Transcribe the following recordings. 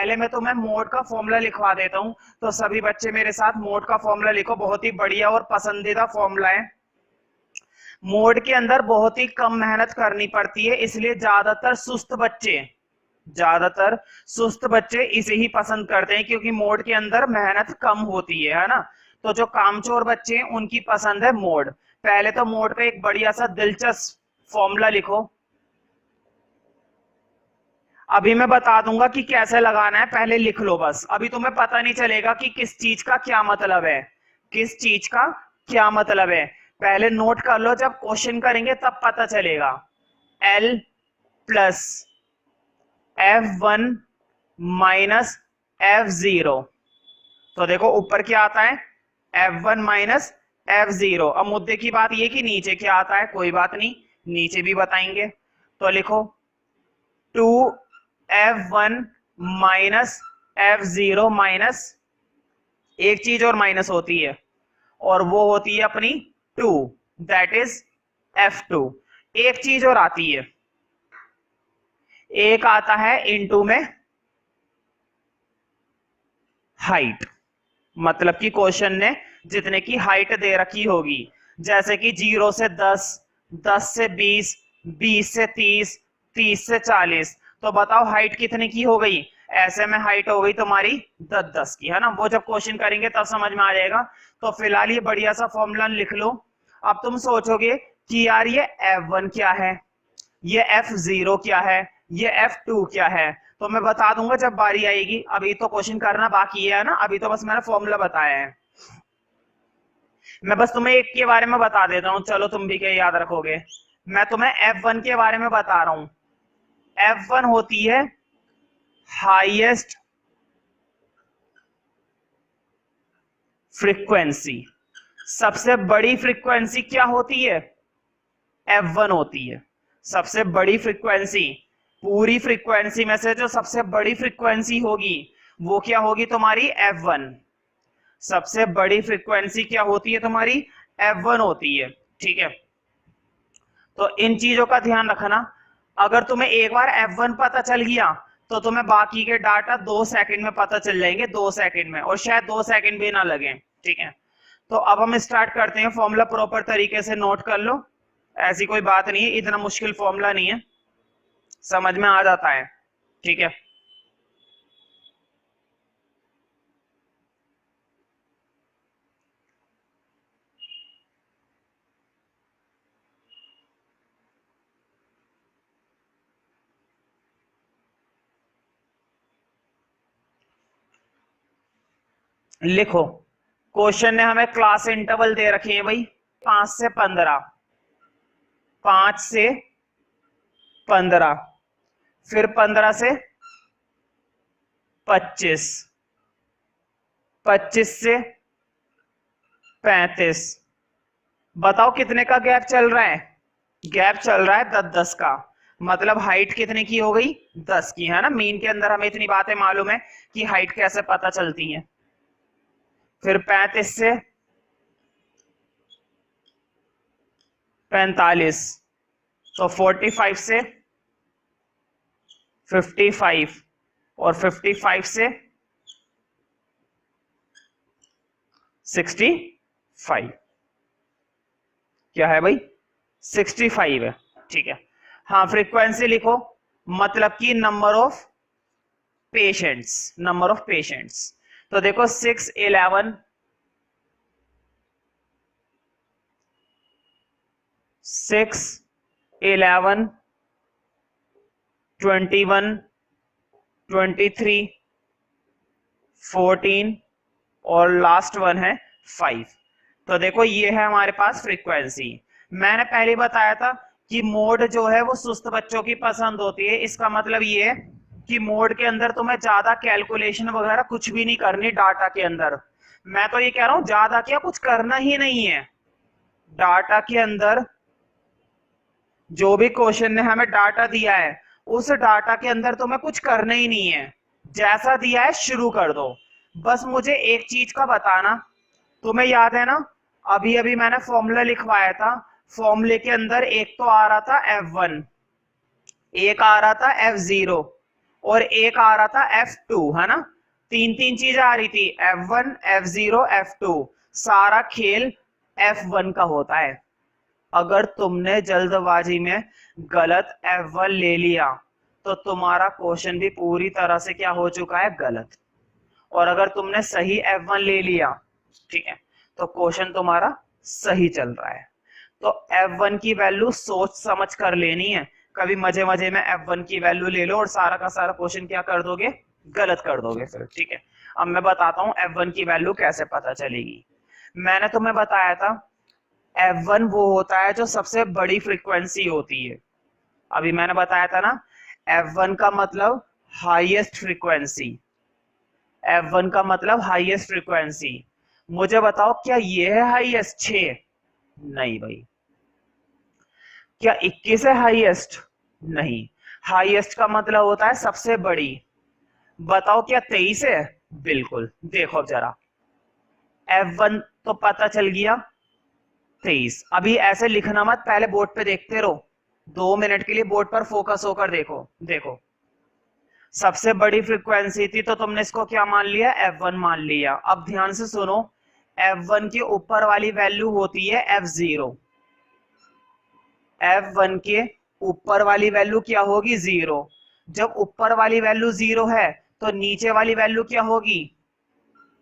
पहले मैं तुम्हें मोड का फॉर्मूला लिखवा देता हूं, तो सभी बच्चे मेरे साथ मोड का फॉर्मूला लिखो। बहुत ही बढ़िया और पसंदीदा फॉर्मूला है। मोड के अंदर बहुत ही कम मेहनत करनी पड़ती है, इसलिए ज्यादातर सुस्त बच्चे इसे ही पसंद करते हैं, क्योंकि मोड के अंदर मेहनत कम होती है ना। तो जो कामचोर बच्चे हैं उनकी पसंद है मोड। पहले तो मोड का एक बढ़िया सा दिलचस्प फॉर्मूला लिखो। अभी मैं बता दूंगा कि कैसे लगाना है, पहले लिख लो बस। अभी तुम्हें पता नहीं चलेगा कि किस चीज का क्या मतलब है, किस चीज का क्या मतलब है। पहले नोट कर लो, जब क्वेश्चन करेंगे तब पता चलेगा। L plus F1 minus F0। तो देखो ऊपर क्या आता है, F1 माइनस F0। अब मुद्दे की बात ये कि नीचे क्या आता है, कोई बात नहीं, नीचे भी बताएंगे। तो लिखो 2F1 माइनस F0 माइनस एक चीज और माइनस होती है, और वो होती है अपनी 2, दैट इज F2। एक चीज और आती है, एक आता है इनटू में हाइट। मतलब कि क्वेश्चन ने जितने की हाइट दे रखी होगी, जैसे कि 0 से 10, 10 से 20, 20 से 30, 30 से 40, तो बताओ हाइट कितने की हो गई। ऐसे में हाइट हो गई तुम्हारी 10 10 की, है ना। वो जब क्वेश्चन करेंगे तब समझ में आ जाएगा। तो फिलहाल ये बढ़िया सा फॉर्मूला लिख लो। अब तुम सोचोगे कि यार ये F1 क्या है, ये F0 क्या है, ये F2 क्या है। तो मैं बता दूंगा जब बारी आएगी, अभी तो क्वेश्चन करना बाकी है ना। अभी तो बस मैंने फॉर्मूला बताया है। मैं बस तुम्हें एक के बारे में बता देता हूं, चलो तुम भी क्या याद रखोगे। मैं तुम्हें F1 के बारे में बता रहा हूं। F1 होती है हाईएस्ट फ्रीक्वेंसी। सबसे बड़ी फ्रीक्वेंसी क्या होती है, F1 होती है। सबसे बड़ी फ्रीक्वेंसी, पूरी फ्रीक्वेंसी में से जो सबसे बड़ी फ्रीक्वेंसी होगी वो क्या होगी तुम्हारी, F1। सबसे बड़ी फ्रीक्वेंसी क्या होती है तुम्हारी, F1 होती है। ठीक है, तो इन चीजों का ध्यान रखना। अगर तुम्हें एक बार F1 पता चल गया तो तुम्हें बाकी के डाटा 2 सेकंड में पता चल जाएंगे, 2 सेकंड में, और शायद 2 सेकंड भी ना लगे। ठीक है, तो अब हम स्टार्ट करते हैं। फॉर्मूला प्रॉपर तरीके से नोट कर लो, ऐसी कोई बात नहीं है, इतना मुश्किल फॉर्मूला नहीं है, समझ में आ जाता है। ठीक है, लिखो। क्वेश्चन ने हमें क्लास इंटरवल दे रखे हैं भाई, 5 से 15, 5 से 15, फिर 15 से 25, 25 से 35। बताओ कितने का गैप चल रहा है, गैप चल रहा है 10 10 का। मतलब हाइट कितने की हो गई, 10 की, है ना। मीन के अंदर हमें इतनी बातें मालूम है कि हाइट कैसे पता चलती है। फिर 35 से 45, तो 45 से 55, और 55 से 65। क्या है भाई, 65 है। ठीक है, हाँ फ्रीक्वेंसी लिखो, मतलब कि number of patients, number of patients. तो देखो 6 11 6 11 21 23 14 और लास्ट वन है 5। तो देखो ये है हमारे पास फ्रीक्वेंसी। मैंने पहले बताया था कि मोड जो है वो सुस्त बच्चों की पसंद होती है। इसका मतलब ये है कि मोड के अंदर तुम्हें ज्यादा कैलकुलेशन वगैरह कुछ भी नहीं करनी डाटा के अंदर। मैं तो ये कह रहा हूं ज्यादा क्या, कुछ करना ही नहीं है डाटा के अंदर। जो भी क्वेश्चन ने हमें डाटा दिया है उस डाटा के अंदर तुम्हें कुछ करना ही नहीं है, जैसा दिया है शुरू कर दो। बस मुझे एक चीज का बताना, तुम्हें याद है ना, अभी अभी मैंने फॉर्मूला लिखवाया था। फॉर्मूले के अंदर एक तो आ रहा था F1, एक आ रहा था F0, और एक आ रहा था F2, है ना, तीन तीन चीजें आ रही थी, F1 F0 F2। सारा खेल F1 का होता है। अगर तुमने जल्दबाजी में गलत F1 ले लिया तो तुम्हारा क्वेश्चन भी पूरी तरह से क्या हो चुका है, गलत। और अगर तुमने सही F1 ले लिया, ठीक है, तो क्वेश्चन तुम्हारा सही चल रहा है। तो F1 की वैल्यू सोच समझ कर लेनी है। कभी मजे मजे में F1 की वैल्यू ले लो और सारा का सारा क्वेश्चन क्या कर दोगे, गलत कर दोगे फिर, ठीक है। अब मैं बताता हूं F1 की वैल्यू कैसे पता चलेगी। मैंने तुम्हें बताया था F1 वो होता है जो सबसे बड़ी फ्रीक्वेंसी होती है। अभी मैंने बताया था ना, F1 का मतलब हाईएस्ट फ्रीक्वेंसी, F1 का मतलब हाईएस्ट फ्रीक्वेंसी। मुझे बताओ क्या ये है हाईएस्ट 6? नहीं भाई। क्या 21 है हाईएस्ट? नहीं। हाईएस्ट का मतलब होता है सबसे बड़ी। बताओ क्या 23 है? बिल्कुल। देखो जरा, F1 तो पता चल गया 23। अभी ऐसे लिखना मत, पहले बोर्ड पे देखते रहो, 2 मिनट के लिए बोर्ड पर फोकस होकर देखो। देखो, सबसे बड़ी फ्रीक्वेंसी थी तो तुमने इसको क्या मान लिया, F1 मान लिया। अब ध्यान से सुनो, F1 के ऊपर वाली वैल्यू होती है F0। F1 के ऊपर वाली वैल्यू क्या होगी, 0। जब ऊपर वाली वैल्यू 0 है तो नीचे वाली वैल्यू क्या होगी,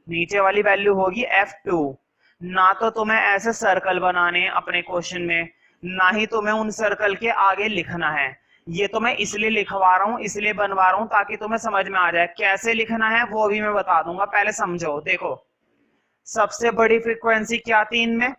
नीचे वाली वैल्यू होगी F2। ना तो तुम्हें ऐसे सर्कल बनाने अपने क्वेश्चन में, ना ही तुम्हें उन सर्कल के आगे लिखना है। ये तो मैं इसलिए लिखवा रहा हूं, इसलिए बनवा रहा हूं ताकि तुम्हें समझ में आ जाए। कैसे लिखना है वो भी मैं बता दूंगा, पहले समझो। देखो, सबसे बड़ी फ्रीक्वेंसी क्या थी इनमें,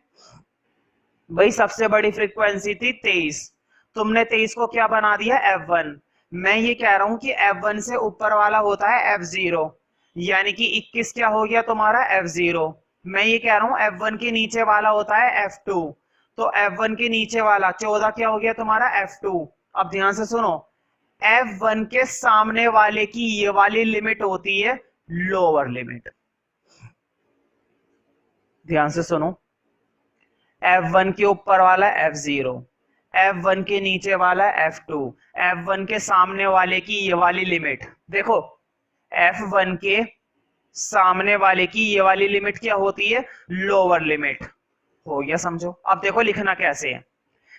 भाई सबसे बड़ी फ्रीक्वेंसी थी 23। तुमने 23 को क्या बना दिया, F1। मैं ये कह रहा हूं कि F1 से ऊपर वाला होता है F0, यानी कि 21 क्या हो गया तुम्हारा, F0। मैं ये कह रहा हूं F1 के नीचे वाला होता है F2, तो F1 के नीचे वाला 14 क्या हो गया तुम्हारा, F2। अब ध्यान से सुनो, F1 के सामने वाले की ये वाली लिमिट होती है लोअर लिमिट। ध्यान से सुनो, F1 के ऊपर वाला F0, F1 के नीचे वाला F2, F1 के सामने वाले की ये वाली लिमिट। देखो, F1 के सामने वाले की ये वाली लिमिट क्या होती है, लोअर लिमिट। हो गया, समझो। अब देखो लिखना कैसे है।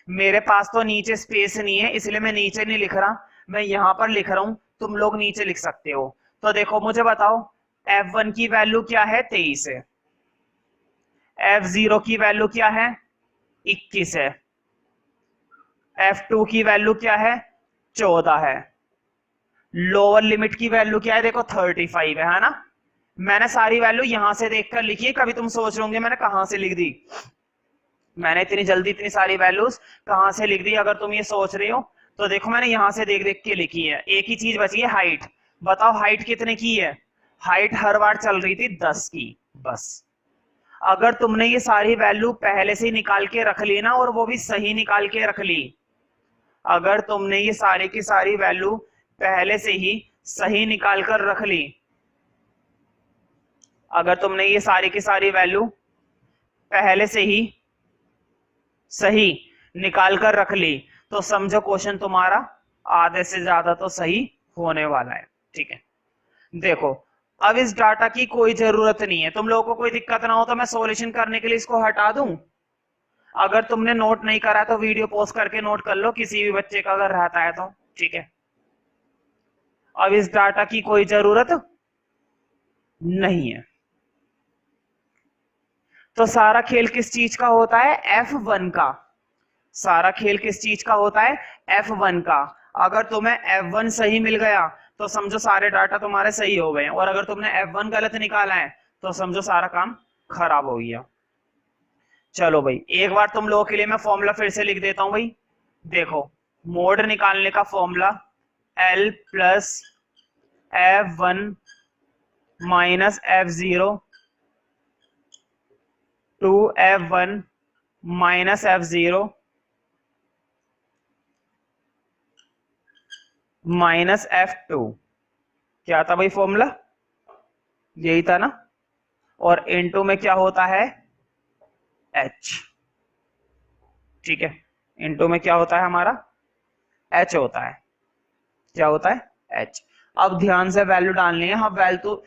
मेरे पास तो नीचे स्पेस नहीं है, इसलिए मैं नीचे नहीं लिख रहा, मैं यहां पर लिख रहा हूं, तुम लोग नीचे लिख सकते हो। तो देखो मुझे बताओ, F1 की वैल्यू क्या है, 23 है। F0 की वैल्यू क्या है, 21 है। F2 की वैल्यू क्या है, 14 है। लोअर लिमिट की वैल्यू क्या है, देखो 35 है ना। मैंने सारी वैल्यू यहां से देखकर लिखी है, कभी तुम सोच रहे होंगे मैंने कहां से लिख दी। मैंने इतनी जल्दी इतनी सारी वैल्यूज कहां से लिख दी, अगर तुम ये सोच रहे हो तो देखो मैंने यहां से देख देख के लिखी है। एक ही चीज बची है, हाइट। बताओ हाइट कितने की है, हाइट हर बार चल रही थी 10 की, बस। अगर तुमने ये सारी वैल्यू पहले से निकाल के रख ली ना, और वो भी सही निकाल के रख ली, अगर तुमने ये सारी की सारी वैल्यू पहले से ही सही निकाल कर रख ली, अगर तुमने ये सारी की सारी वैल्यू पहले से ही सही निकाल कर रख ली, तो समझो क्वेश्चन तुम्हारा आधे से ज्यादा तो सही होने वाला है, ठीक है। देखो, अब इस डाटा की कोई जरूरत नहीं है, तुम लोगों को कोई दिक्कत ना हो तो मैं सॉल्यूशन करने के लिए इसको हटा दूं। अगर तुमने नोट नहीं करा तो वीडियो पॉज करके नोट कर लो, किसी भी बच्चे का अगर रहता है तो, ठीक है। अब इस डाटा की कोई जरूरत नहीं है। तो सारा खेल किस चीज का होता है, F1 का। सारा खेल किस चीज का होता है, F1 का। अगर तुम्हें F1 सही मिल गया तो समझो सारे डाटा तुम्हारे सही हो गए, और अगर तुमने F1 गलत निकाला है तो समझो सारा काम खराब हो गया। चलो भाई, एक बार तुम लोगों के लिए मैं फॉर्मूला फिर से लिख देता हूं भाई। देखो, मोड निकालने का formula L plus F1 minus F0 two F1 minus F0 minus F2। क्या था भाई फॉर्मूला, यही था ना। और इनटू में क्या होता है, H, ठीक है। इनटू में क्या होता है हमारा, H होता है। क्या होता है, H। अब ध्यान से वैल्यू डालनी है। हाँ वैल्यू,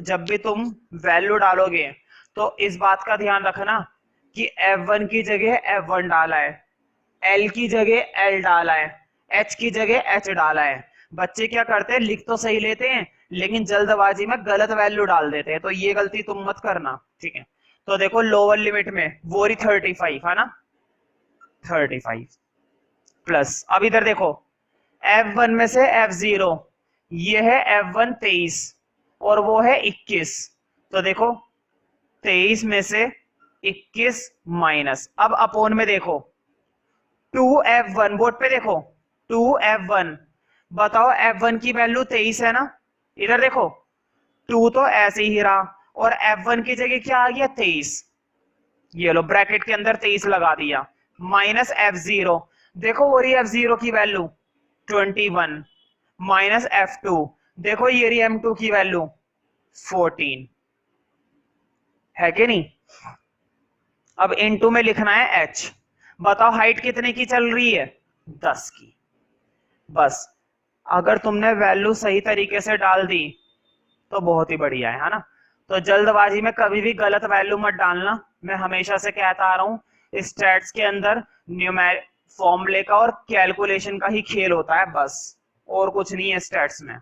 जब भी तुम वैल्यू डालोगे तो इस बात का ध्यान रखना कि F1 की जगह F1 डाला है, L की जगह L डाला है, H की जगह H डाला है। बच्चे क्या करते हैं, लिख तो सही लेते हैं लेकिन जल्दबाजी में गलत वैल्यू डाल देते हैं, तो ये गलती तुम मत करना, ठीक है। तो देखो लोअर लिमिट में वो रही 35 है ना, 35 प्लस, अब इधर देखो F1 में से F0, ये है F1 23 और वो है 21, तो देखो 23 में से 21 माइनस, अब अपोन में देखो 2F1, बोर्ड पे देखो 2F1, बताओ F1 की वैल्यू 23 है ना, इधर देखो 2 तो ऐसे ही रहा और F1 की जगह क्या आ गया 23, ये लो ब्रैकेट के अंदर 23 लगा दिया, माइनस F0, देखो वो रही F0 की वैल्यू 21 माइनस F2, देखो ये रही M2 की वैल्यू 14, है कि नहीं। अब इनटू में लिखना है H, बताओ हाइट कितने की चल रही है 10 की। बस अगर तुमने वैल्यू सही तरीके से डाल दी तो बहुत ही बढ़िया है ना। तो जल्दबाजी में कभी भी गलत वैल्यू मत डालना, मैं हमेशा से कहता आ रहा हूं स्टैट्स के अंदर न्यूमेरिक फॉर्मूले का और कैलकुलेशन का ही खेल होता है बस, और कुछ नहीं है स्टैट्स में।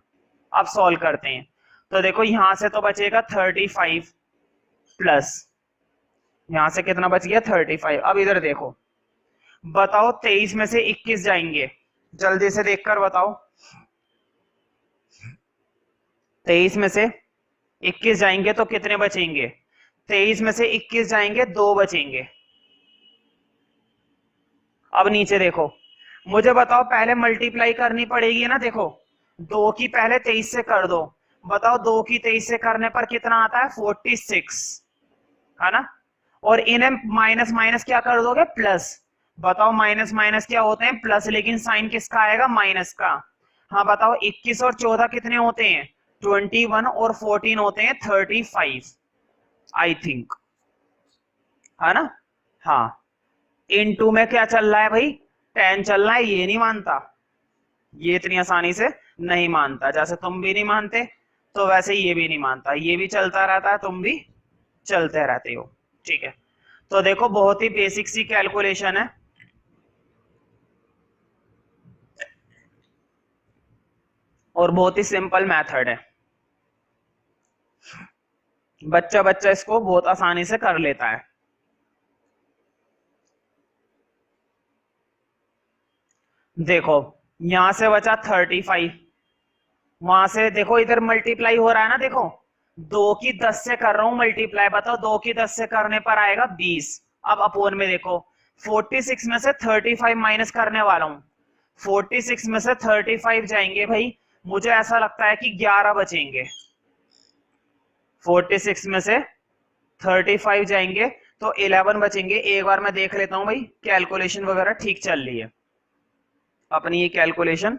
अब सॉल्व करते हैं, तो देखो यहां से तो बचेगा 35 प्लस यहां से कितना बच गया 35। अब इधर देखो, बताओ 23 में से 21 जाएंगे, जल्दी से देखकर बताओ, 23 में से 21 जाएंगे तो कितने बचेंगे, 23 में से 21 जाएंगे 2 बचेंगे। अब नीचे देखो, मुझे बताओ पहले मल्टीप्लाई करनी पड़ेगी ना, देखो 2 की पहले 23 से कर दो, बताओ 2 की 23 से करने पर कितना आता है 46, है ना। और इन्हें माइनस माइनस क्या कर दोगे प्लस, बताओ माइनस माइनस क्या होते हैं प्लस, लेकिन साइन किसका आएगा माइनस का। हाँ बताओ 21 और 14 कितने होते हैं 21 और 14 होते हैं 35 आई थिंक, है ना। हाँ इनटू में क्या चल रहा है भाई 10 चल रहा है, ये नहीं मानता, ये इतनी आसानी से नहीं मानता, जैसे तुम भी नहीं मानते तो वैसे ये भी नहीं मानता, ये भी चलता रहता है तुम भी चलते रहते हो, ठीक है। तो देखो बहुत ही बेसिक सी कैलकुलेशन है, और बहुत ही सिंपल मेथड है, बच्चा बच्चा इसको बहुत आसानी से कर लेता है। देखो यहां से बचा 35, वहां से देखो इधर मल्टीप्लाई हो रहा है ना, देखो 2 की 10 से कर रहा हूं मल्टीप्लाई, बताओ 2 की 10 से करने पर आएगा 20। अब अपोन में देखो 46 में से 35 माइनस करने वाला हूं, 46 में से 35 जाएंगे भाई, मुझे ऐसा लगता है कि 11 बचेंगे, 46 में से 35 जाएंगे तो 11 बचेंगे। एक बार मैं देख लेता हूं भाई कैलकुलेशन वगैरह ठीक चल रही है अपनी, ये कैलकुलेशन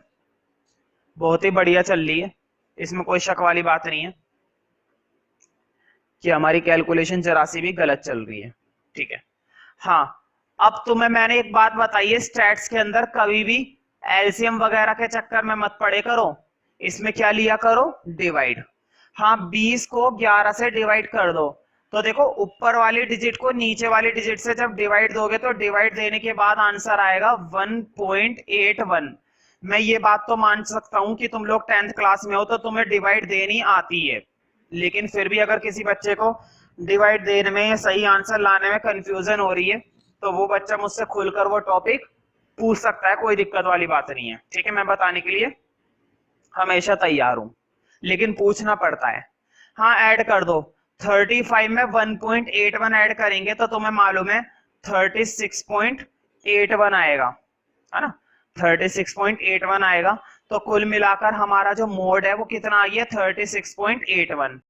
बहुत ही बढ़िया चल रही है, इसमें कोई शक वाली बात नहीं है कि हमारी कैलकुलेशन जरा सी भी गलत चल रही है, ठीक है। हाँ अब तुम्हें मैंने एक बात बताई है, स्टैट्स के अंदर कभी भी एलसीएम वगैरह के चक्कर में मत पड़े करो, इसमें क्या लिया करो डिवाइड। हाँ 20 को 11 से डिवाइड कर दो, तो देखो ऊपर वाली डिजिट को नीचे वाली डिजिट से जब डिवाइड दोगे तो डिवाइड देने के बाद आंसर आएगा 1.81। मैं ये बात तो मान सकता हूं कि तुम लोग 10th क्लास में हो तो तुम्हें डिवाइड देनी आती है, लेकिन फिर भी अगर किसी बच्चे को डिवाइड देने में या सही आंसर लाने में कंफ्यूजन हो रही है तो वो बच्चा मुझसे खुलकर वो टॉपिक पूछ सकता है, कोई दिक्कत वाली बात नहीं है, ठीक है। मैं बताने के लिए हमेशा तैयार हूं, लेकिन पूछना पड़ता है। हाँ ऐड कर दो, 35 में 1.81 ऐड करेंगे तो तुम्हें मालूम है 36.81 आएगा, है ना, 36.81 आएगा। तो कुल मिलाकर हमारा जो मोड है वो कितना आ गया 36.81।